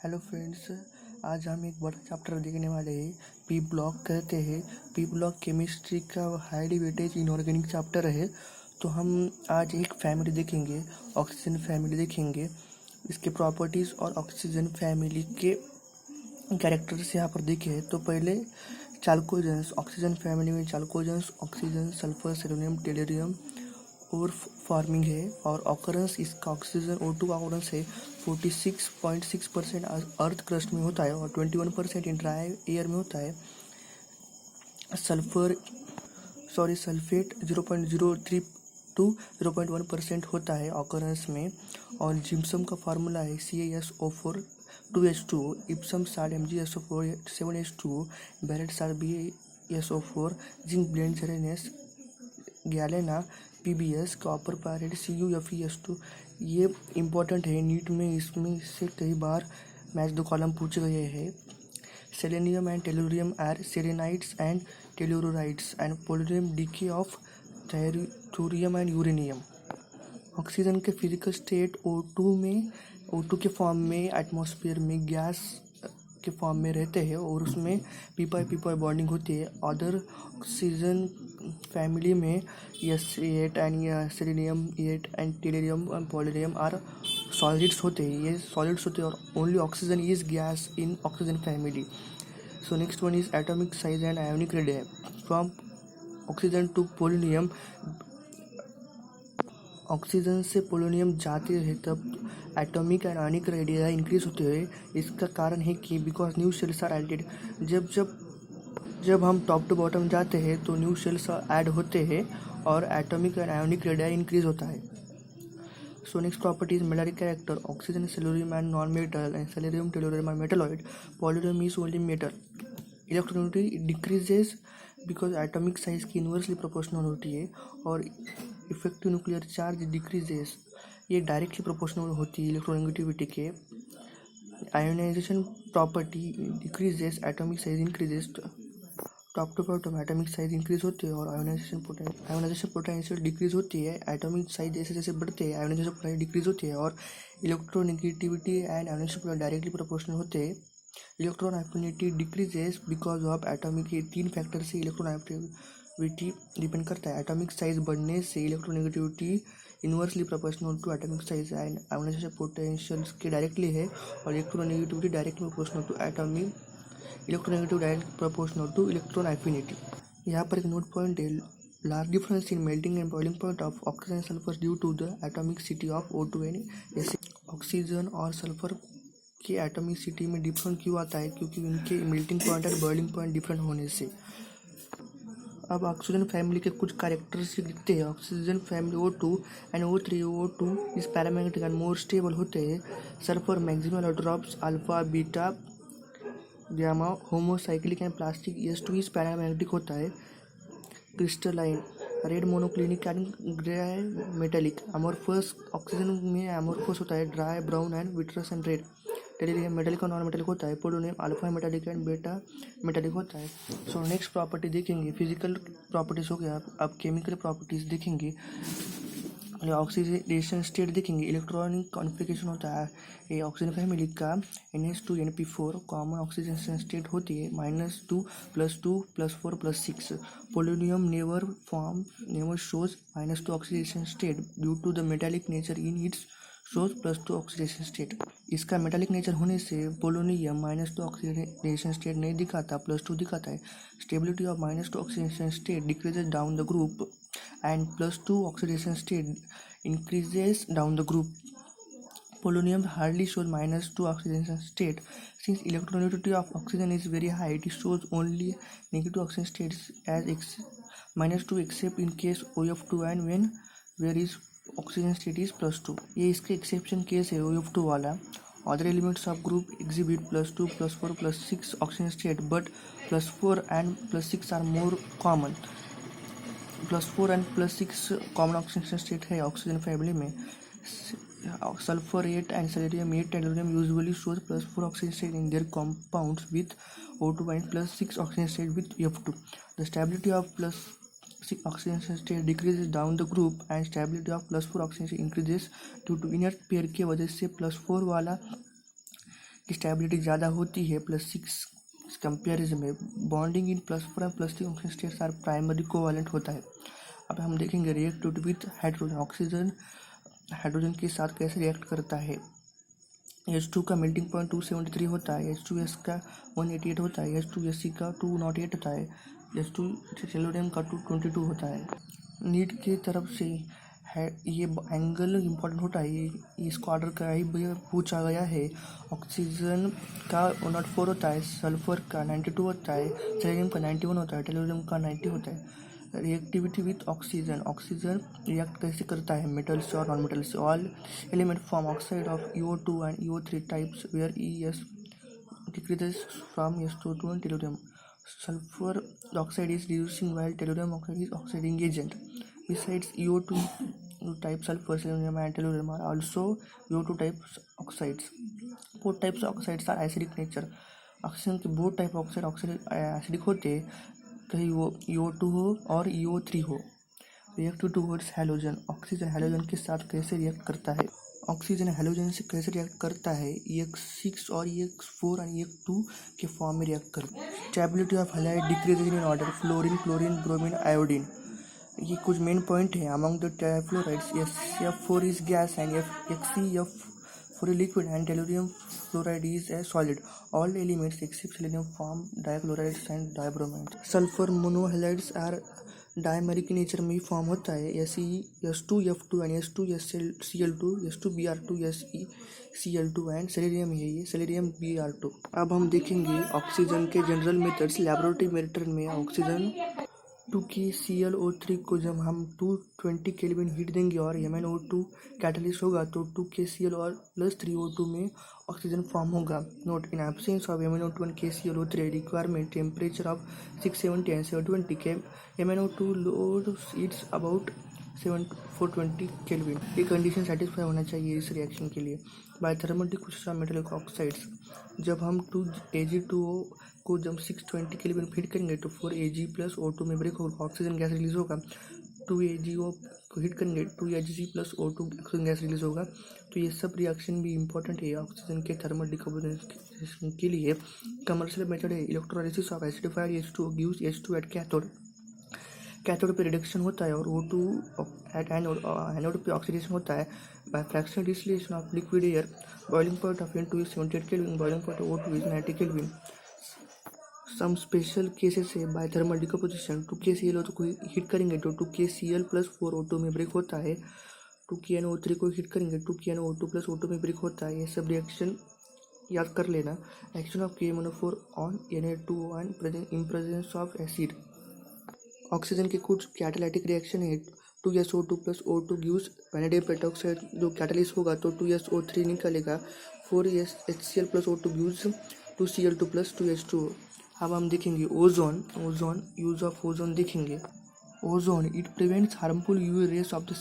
Hello friends, आज हम एक बड़ा चैप्टर देखने वाले हैं। पी ब्लॉक कहते हैं। पी ब्लॉक केमिस्ट्री का हाईली वेटेज इनऑर्गेनिक चैप्टर है। तो हम आज एक फैमिली देखेंगे, ऑक्सीजन फैमिली देखेंगे। इसके प्रॉपर्टीज़ और ऑक्सीजन फैमिली के कैरेक्टर्स यहाँ पर देखे। तो पहले चाल्कोजेंस, ऑक्सीजन फैमिली में चाल्कोजेंस ऑक्सीजन, सल्फर, सेलेनियम, टेलुरियम और फॉर्मिंग है। और ऑकरेंस इसका ऑक्सीजन O2 का ऑकरेंस है 46.6% अर्थ क्रस्ट में होता है और 21% इन ड्राई एयर में होता है। सल्फेट 0.03 टू 0.1% होता है ऑकरेंस में। और जिप्सम का फार्मूला है CaSO4 2H2O, Epsom salt MgSO4 7H2O, barite salt BaSO4, zinc blende जेरेनेस galena PbS, copper pyrite CuFeS2। ये इम्पोर्टेंट है नीट में, इसमें इससे कई बार मैच द कॉलम पूछे गए हैं। Selenium and tellurium are selenites and tellurides and polonium decay of thorium and uranium. Oxygen के फिजिकल स्टेट O2 के फॉर्म में एटमॉस्फेयर में गैस के फॉर्म में रहते हैं और उसमें पी बॉन्डिंग होती है। अदर ऑक्सीजन फैमिली में S8 and selenium 8 and tellurium and polonium are solids होते हैं, ये सॉलिड्स होते हैं। और only oxygen is gas in oxygen family. So next one is atomic size and ionic radius from oxygen to polonium. Oxygen से polonium जाते हैं तब atomic and ionic radius increase होते हैं। इसका कारण है कि because new shells are added. जब हम टॉप टू बॉटम जाते हैं तो न्यू शेल्स ऐड होते हैं और atomic and ionic radius increase होता है। So next property is metallic character. Oxygen selenium and non metal and selenium tellurium are metalloid. Polonium is only metal. Electronegativity decreases because atomic size की inversely proportional होती है। और effective nuclear charge decreases, ये directly proportional होती है electronegativity के। Ionisation property decreases, atomic size increases. Top to bottom atomic size increase होती है और आयोनाइजेशन पोटेंशियल डिक्रीज होती है। एटॉमिक साइज जैसे जैसे बढ़ते हैं आयोनाइजेशन पोटेंशियल डिक्रीज होती है। और electronegativity and ionization directly proportional होते हैं। Electron affinity decreases because of atomic, के 3 फैक्टर से इलेक्ट्रॉन एफिनिटी डिपेंड करता है। एटॉमिक साइज बढ़ने से electronegativity inversely proportional to atomic size and ionisation potential के डायरेक्टली है। और electronegativity directly proportional to atomic, electronegative direct proportional to electron affinity. यहाँ पर एक नोट पॉइंट है, large difference in melting and boiling point of oxygen sulphur due to the atomicity of O2 and जैसे oxygen और sulphur की atomicity में different क्यों आता है, क्योंकि उनके मेल्टिंग पॉइंट और बॉइलिंग पॉइंट डिफरेंट होने से। अब ऑक्सीजन फैमिली के कुछ कैरेक्टरिस्टिक दिखते हैं। Oxygen family O2 and O3 O2 इस पैरामैग्नेटिक एंड मोर स्टेबल होते हैं। Sulphur maximal drops alpha beta gamma homocyclic and plastic S2 इस पैरामैग्नेटिक होता है। Crystalline red monoclinic and dry metallic. Amorphous, oxygen में अमोर्फस होता है dry brown and vitreous and red. Tellurium metallic और non metallic होता है। Polonium alpha metallic and beta metallic होता है। सो नेक्स्ट प्रॉपर्टी देखेंगे, फिजिकल प्रॉपर्टीज हो गया। अब केमिकल प्रॉपर्टीज देखेंगे। ऑक्सीडेशन स्टेट देखेंगे। इलेक्ट्रॉनिक कॉन्फ़िगरेशन होता है ये ऑक्सीजन फैमिली का। NH2 NP4 common oxidation state होती है -2 +2 +4 +6। Polonium never shows -2 oxidation state due to the metallic nature in its shows +2 oxidation state. इसका मेटालिक नेचर होने से पोलोनियम -2 ऑक्सीडेशन स्टेट नहीं दिखाता, +2 दिखाता है। Stability of -2 oxidation state decreases down the group and +2 oxidation state increases down the group. Polonium hardly shows -2 oxidation state. Since electronegativity of oxygen is very high, it shows only negative oxidation states as -2 except in case OF2 and where is oxygen state is +2. ये इसके exception case है OF2 वाला। Other elements of group exhibit +2 +4 +6 oxidation state, but +4 and +6 are more common. +4 and +6 common oxidation state है oxygen family में। Sulphur 8 and selenium 8 tellurium usually shows +4 oxygen state in their compounds with O2 and +6 oxygen state with F2. The stability of +6 oxidation state decreases down the group and stability of +4 oxidation increases due to inert pair के वजह से +4 वाला की stability ज़्यादा होती है +6 comparison में। Bonding in +4 और +3 oxygen states are primary covalent होता है। अब हम देखेंगे react with hydrogen. Oxygen hydrogen के साथ कैसे रिएक्ट करता है। H2 का मेल्टिंग पॉइंट 273 होता है, H2S का 188 होता है, H2SC का 208 होता है, H2 टेलोरियम का 222 होता है। नीट की तरफ से है ये एंगल इम्पोर्टेंट होता है, इसको ऑर्डर का ही पूछा गया है। ऑक्सीजन का 104 होता है, सल्फर का 92 होता है, सेलेनियम का 91 होता है, टेलोरियम का 90 होता है। Reactivity with oxygen. Oxygen react कैसे करता है मेटल से और नॉन मेटल से। All element form oxide of EO2 and EO3 types where ES decreases from S2 and tellurium. Sulfur oxide is reducing while tellurium oxide is oxidizing agent. Besides EO2 type sulfur, selenium and tellurium are also EO2 type oxides. Both types of oxides are acidic nature. Oxygen के both type oxide acidic होते हैं, कहीं वो EO2 हो और EO3 हो। React towards halogen. Oxygen halogen के साथ कैसे रिएक्ट करता है। ऑक्सीजन हैलोजन से कैसे रिएक्ट करता है, EX6 और EX4 और EX2 के फॉर्म में रिएक्ट करता है। Stability of halide decreases in order fluorine, chlorine, bromine, iodine. ये कुछ मेन पॉइंट है। Among the trifluorides F4 is gas and F4 is liquid and tellurium fluoride is a solid. All elements except selenium form dichlorides and dibromides. Sulfur monohalides are dimeric nature में form होता है, S2F2 and S2Cl2, S2Br2, SeCl2 and selenium है ये selenium Br2। अब हम देखेंगे oxygen के general methods. Laboratory method में ऑक्सीजन 2KClO3 को जब हम 220 केल्विन हीट देंगे और MnO2 कैटलिस्ट होगा तो 2KCl और +3O2 में ऑक्सीजन फॉर्म होगा। Note, in absence of MnO2 and KClO3 requirement temperature of 670 and 720 के MnO2 loads its about 420 kelvin. ये कंडीशन सेटिस्फाई होना चाहिए इस रिएक्शन के लिए। By thermal decomposition of metallic oxides, जब हम 2Ag2O को जब 620 केल्विन हीट करेंगे तो 4Ag + O2 में ब्रेक होगा, ऑक्सीजन गैस रिलीज होगा। 2AgO को हीट करेंगे 2Hg + O2 oxygen gas release होगा। तो ये सब रिएक्शन भी इंपॉर्टेंट है ऑक्सीजन के थर्मल डिकम्पोजिशन के लिए। कमर्शियल मेथड है electrolysis of acidified H2O gives H2 at cathode. Cathode पे रिडक्शन होता है और O2 एट एनोड पे ऑक्सीडेशन होता है। By fractional distillation of liquid air, boiling point of N2 is 78 kelvin, boiling point of O2 is 90 kelvin. Some special cases है by thermal decomposition 2KClO को heat करेंगे तो 2KCl + 4O2 में break होता है। 2KNO3 को हीट करेंगे 2KNO2 + O2 में ब्रेक होता है। ये सब रिएक्शन याद कर लेना। Action of KMnO4 on Na2O in presence of acid. Oxygen के कुछ कैटालिटिक रिएक्शन है। 2SO2 + O2 gives vanadium pentoxide, जो कैटालिस्ट होगा तो 2SO3 निकलेगा। 4HCl + O2 gives 2Cl2 + 2H2O। अब हम देखेंगे ओजोन। यूज ऑफ ओजोन देखेंगे। Ozone it prevents harmful UV rays of the